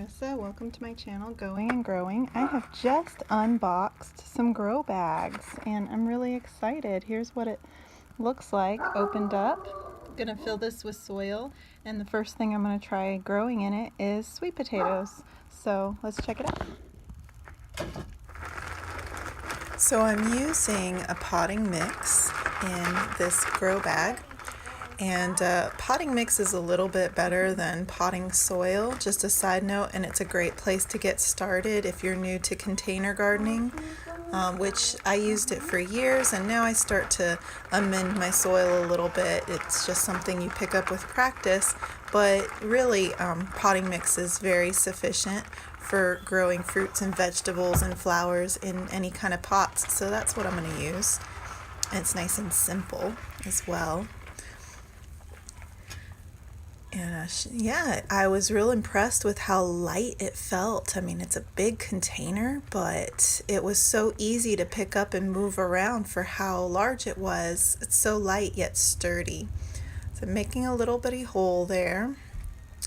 Marissa. Welcome to my channel, Going and Growing. I have just unboxed some grow bags and I'm really excited. Here's what it looks like opened up. I'm gonna fill this with soil, and the first thing I'm gonna try growing in it is sweet potatoes. So let's check it out. So I'm using a potting mix in this grow bag. And potting mix is a little bit better than potting soil, just a side note, and it's a great place to get started if you're new to container gardening, which I used it for years, and now I start to amend my soil a little bit. It's just something you pick up with practice, but really potting mix is very sufficient for growing fruits and vegetables and flowers in any kind of pots, so that's what I'm going to use. And it's nice and simple as well. And yeah, I was real impressed with how light it felt. I mean, it's a big container, but it was so easy to pick up and move around for how large it was. It's so light yet sturdy. So I'm making a little bitty hole there.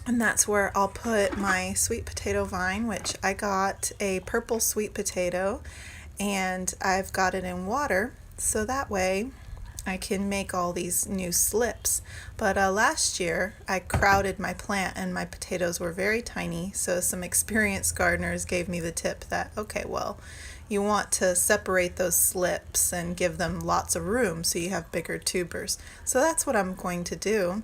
And that's where I'll put my sweet potato vine, which I got a purple sweet potato, and I've got it in water, so that way I can make all these new slips. But last year I crowded my plant and my potatoes were very tiny, so some experienced gardeners gave me the tip that, okay, well, you want to separate those slips and give them lots of room so you have bigger tubers. So that's what I'm going to do.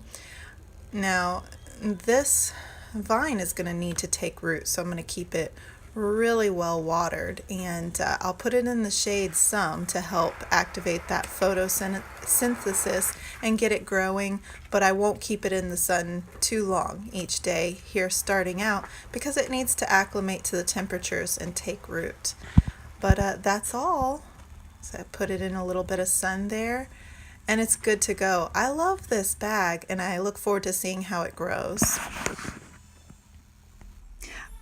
Now this vine is going to need to take root, so I'm going to keep it really well watered, and I'll put it in the shade some to help activate that photosynthesis and get it growing, but I won't keep it in the sun too long each day here starting out because it needs to acclimate to the temperatures and take root. But that's all. So I put it in a little bit of sun there and it's good to go. I love this bag and I look forward to seeing how it grows.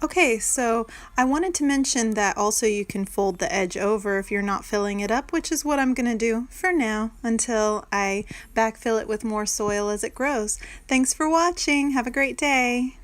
Okay, so I wanted to mention that also you can fold the edge over if you're not filling it up, which is what I'm going to do for now until I backfill it with more soil as it grows. Thanks for watching. Have a great day.